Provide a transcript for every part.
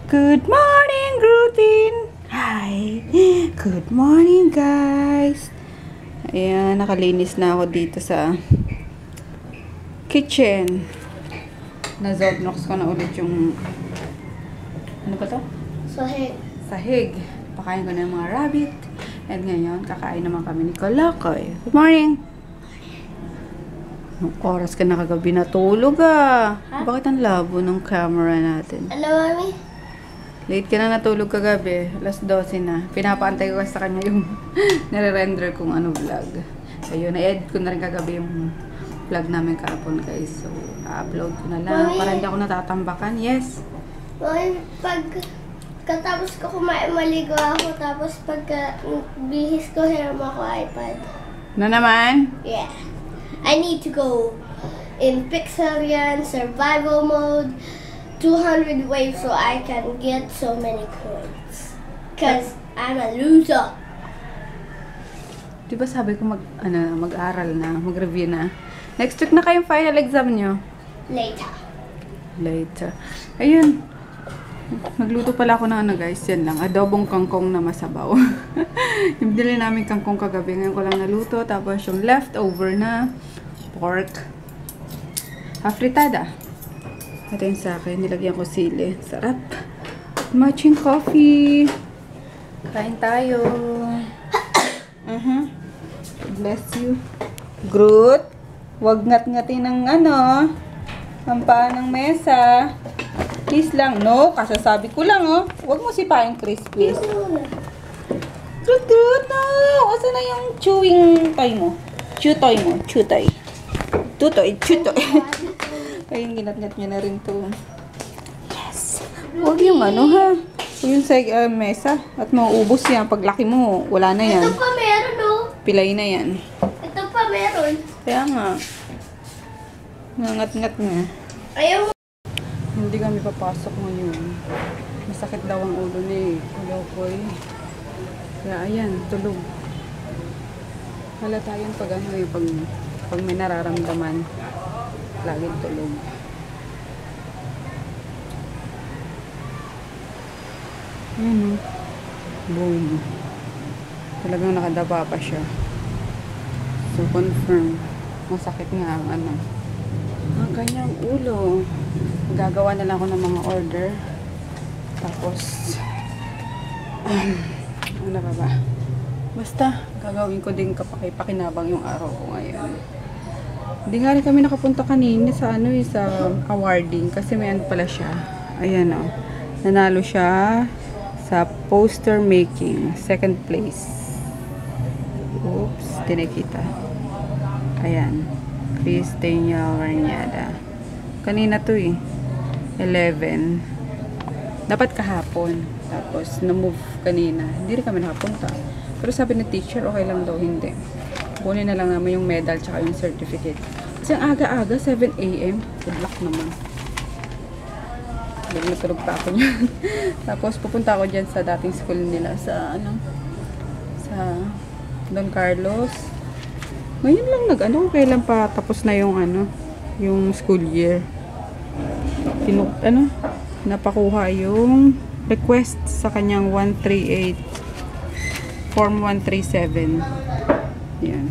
Good morning, Grootine! Hi! Good morning, guys! Ayan, nakalinis na ako dito sa kitchen. Na-zobnox ko na ulit yung... Ano ba to? Sahig. Sahig. Pakain ko na yung mga rabbit. And ngayon, kakain naman kami ni Kalakoy. Good morning! Anong oras ka na kagabi natulog ah? Ha? Bakit ang labo ng camera natin? Ano, Mami? Late ka na natulog kagabi. Alas 12 na. Pinapaantay ko sa kanya yung nare-render kong vlog. Ayun, na-edit ko na rin kagabi yung vlog namin kahapon, guys. So, upload ko na lang. Mami. Para hindi ako natatambakan. Yes. Mami, katapos ko kumain, maligo ako. Tapos bihis ko, hiram ako iPad. Na naman? Yeah. I need to go in Pixarian survival mode. 200 waves so I can get so many coins. Cause I'm a loser. Di ba sabi ko mag-aral na, mag-review na. Next week na kayong final exam nyo. Later. Ayun. Nagluto pala ako ng guys. Yan lang. Adobong kangkong na masabaw. Yung binili namin kangkong kagabi. Ngayon ko lang naluto. Tapos yung leftover na pork. Afritada. Ito yung sa akin. Nilagyan ko sili. Sarap. Matching coffee. Kain tayo. Bless you. Groot. Huwag ngat-ngatin ng ang paa ng mesa. Please lang. No, kasasabi ko lang Huwag mo sipain crispies. Groot, Groot, no. Asa na yung chewing toy mo? Chew toy mo. Chew toy. Tutoy. Chew toy. Ayun, ginat-ngat niya na rin to. Yes. Huwag yung ha. Huwag yung sa mesa. At mauubos yan. Paglaki mo, wala na yan. Ito pa meron, Pilay na yan. Ito pa meron. Kaya nga. Nangat-ngat nga. Ayaw. Hindi kami papasok ngayon. Masakit daw ang ulo ni Kalakoy. Kaya ayan, tulog. Halata yun pag pag may nararamdaman. Laging tulog. Ayan boom. Talagang nakadaba pa siya. So confirm. Masakit nga ang ang kanyang ulo. Gagawa na lang ako ng mga order. Tapos ano ba? Basta gagawin ko din kapakipakinabang yung araw ko ngayon. Hindi nga rin kami nakapunta kanina sa sa awarding kasi may pala siya. Ayan nanalo siya sa poster making, second place. Oops, tinakita. Ayan. Cristina Varnada. Kanina to 11. Dapat kahapon. Tapos na-move kanina. Hindi rin kami nakapunta. Pero sabi ng teacher, okay lang daw, hindi. Kunin na lang naman yung medal tsaka yung certificate. Kasi ang aga-aga, 7 AM. Good luck naman. Natulog pa ako niyan. Tapos pupunta ako dyan sa dating school nila sa sa Don Carlos. Ngayon lang kailan pa tapos na yung yung school year. Napakuha yung request sa kanyang 138 form 137. Yan.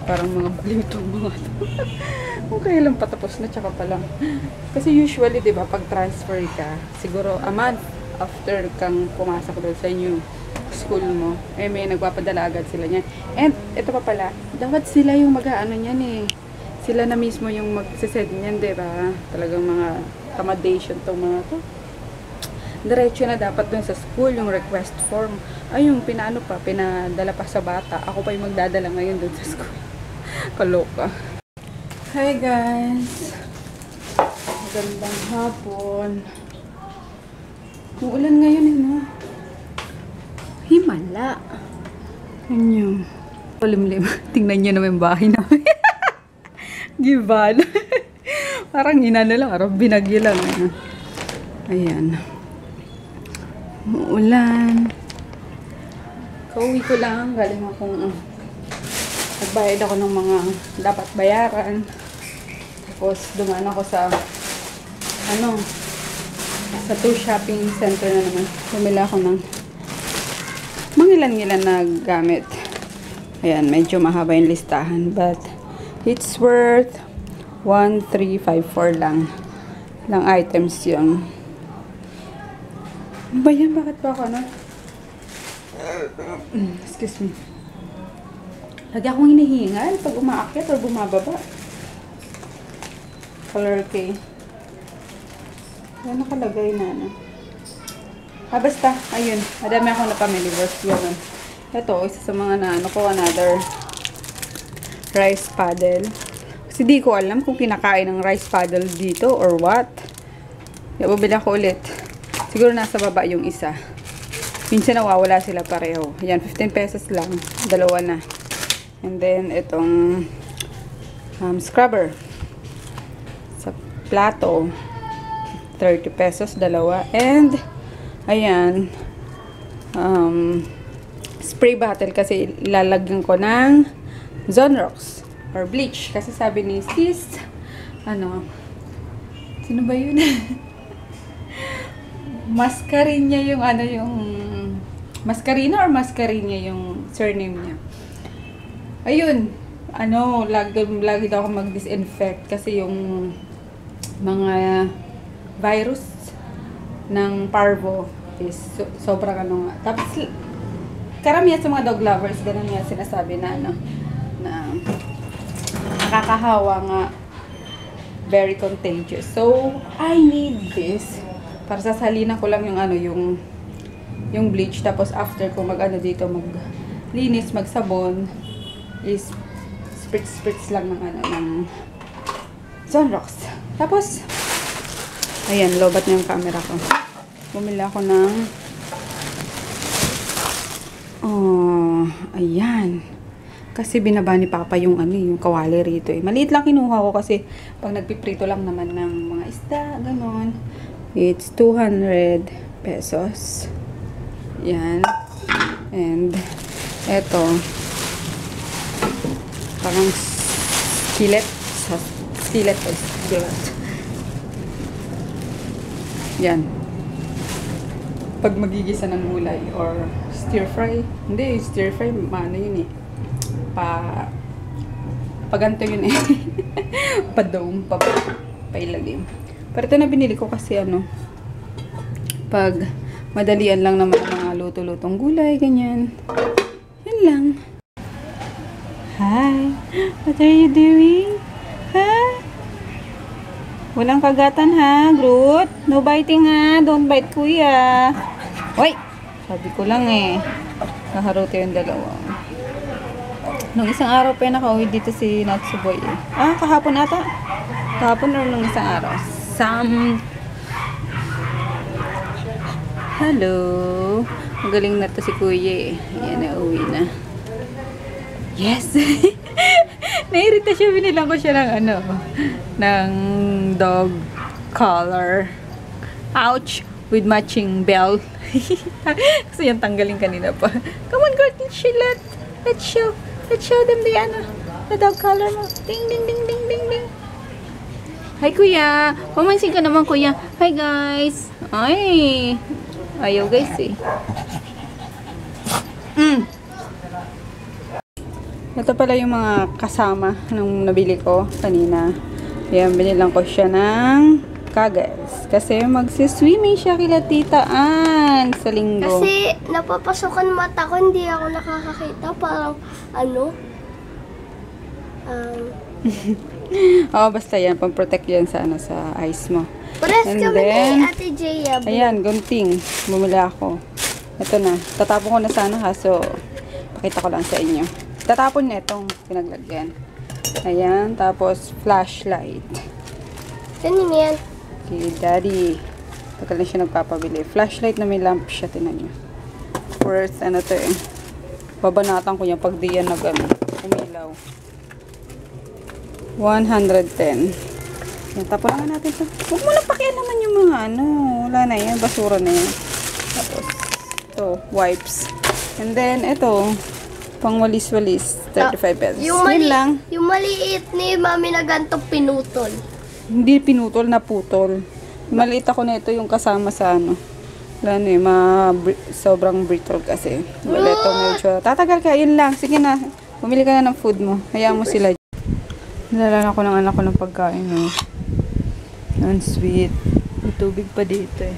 Parang mga baliw itong mga to. Kung kailan patapos na, tsaka pa lang. Kasi usually, di ba, pag transfer ka, siguro a month after kang pumasok doon sa new school mo, may nagpapadala agad sila niyan. And, ito pa pala, dapat sila yung mag-aano niyan Sila na mismo yung magsisend niyan, di ba? Talagang mga accommodation tong mga to. Diretso na dapat dun sa school yung request form. Ay, yung pinadala pa sa bata. Ako pa yung magdadala ngayon dun sa school. Kaloka. Hi guys! Magandang hapon. Uulan ngayon Himala. Ganyan. Palimlim. Tingnan nyo naman yung bahay namin. Giban. Parang lang. Parang binagyo lang. Ayan. Uulan. Kauwi ko lang. Galing akong nagbayad ako ng mga dapat bayaran. Tapos dumaan ako sa Sa 2 shopping center na naman. Bumili ako ng mangilan-ngilan na gamit. Ayan, medyo mahaba yung listahan. But, it's worth 1,354 lang. Lang items yung. Ano ba yan? Bakit ba ako, ano? Excuse me. Lagi akong hinihingal pag umaakyat o bumababa. Color K. Ano nakalagay na, ano? Basta. Ayun. Madami akong napamili. Worth yun. Ito, isa sa mga na, ano ko, another rice paddle. Kasi di ko alam kung kinakain ng rice paddle dito or what. Bumili ako ulit. Siguro nasa baba yung isa. Minsan nawawala sila pareho. Ayan, 15 pesos lang. Dalawa na. And then, itong scrubber. Sa plato, 30 pesos, dalawa. And, ayan, spray bottle kasi lalagyan ko ng Zonrox or bleach. Kasi sabi ni sis, ano, sino ba yun? Mascarina yung, ano, yung, Mascarina or Mascarina yung surname niya. Ayun, ano, lagi daw ako mag-disinfect kasi yung mga virus ng parvo is sobrang ano nga. Tapos, karamihan sa mga dog lovers, ganun nga sinasabi na, ano, na nakakahawa nga, very contagious. So, I need this para sasalina ko lang yung, ano, yung bleach. Tapos, after ko mag-ano dito, maglinis, magsabon, is spritz lang ng ano ng Zonrox. Tapos ayan, lobat na yung camera ko. Bumili ako ng ayan. Kasi binaba ni Papa yung ano, yung kawali rito eh. Maliit lang kinuha ko kasi pag nagpiprito lang naman ng mga isda, ganon. It's 200 pesos. Yan. And eto, parang skillet. Yan. Pag magigisa ng gulay or stir fry. Hindi, stir fry, ano yun eh. Paganto yun eh. Padome, pailagim. Pero ito na binili ko kasi ano, pag madalian lang naman mga luto-lutong gulay, ganyan. Yan lang. Hi, what are you doing? Ha? Walang kagatan ha, Groot. No biting ha, don't bite kuya. Hoy, sabi ko lang eh. Naharuto yung dalawa. Nung isang araw pa nakauwi dito si Natsuboy eh. Kahapon ata. Kahapon or nung isang araw. Hello. Magaling na to si kuya eh. Ayan, nauwi na. Yes! Nairita siya, binilang ko siya ng ano, ng dog collar. Ouch! With matching belt. Kasi yung tanggalin kanina pa. Come on, girl, let's show them the ano, the dog collar mo. Ding, ding, ding, ding, ding, ding. Hi, kuya. Pumansin ka naman, kuya. Hi, guys. Ay, ayaw, guys, eh. Ito pala yung mga kasama nung nabili ko kanina. Ayan, binilang ko siya ng kagas. Kasi magsiswimming siya kila Tita Ann sa linggo. Kasi napapasukan mata ko, hindi ako nakakakita. Parang ano? Basta yan. Pang-protect yan sa, ano, sa eyes mo. Pares And kami then, ni Ate Jaya. ayan, gunting. Bumili ako. Ito na. Tatapon ko na sana kaso pakita ko lang sa inyo. Tatapon na itong pinaglagyan. Ayan. Tapos, flashlight. Ganyan yan. Okay, Daddy. Tagal na siya nagpapabili. Flashlight na may lamp siya. Tinan niyo. Worth, ano to eh. Babanatan ko yan pag di yan umilaw. 110. Yan, tapon naman natin ito. Huwag mo lang pakialaman yung mga ano. Wala na yan. Basura na yan. Tapos, ito, wipes. And then, ito, pang walis-walis. 35 pesos. Yun lang. Yung maliit ni Mami na ganito pinutol. Hindi pinutol, naputol. Maliit ako na ito yung kasama sa ano. Wala na eh, sobrang brittle kasi. Wala ito medyo. Tatagal ka, yun lang. Sige na, bumili ka na ng food mo. Hayaan mo sila. Nilalala ko ng anak ko ng pagkain. No? Ang sweet. May tubig pa dito eh.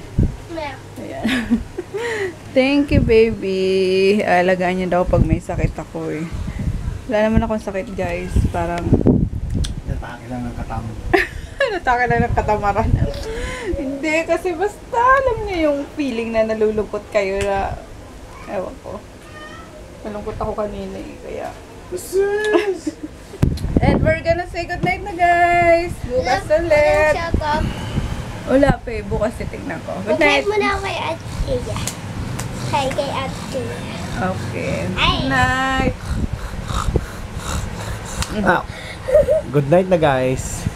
Ayan. Thank you, baby. Alagaan niyo daw pag may sakit ako eh. Wala naman akong sakit, guys. Parang Natake lang ng katamo. natake lang ng katamaran. Hindi, kasi basta alam niyo yung feeling na nalulungkot kayo na ewan ko. Nalungkot ako kanina eh, kaya. And we're gonna say goodnight na, guys. Bukas ulit. Shut up. Wala pa eh, bukas titignan ko. Good Good night. muna kay Ate Tia. Kay Ate Tia. Okay. Ay. Good night. Good night na guys.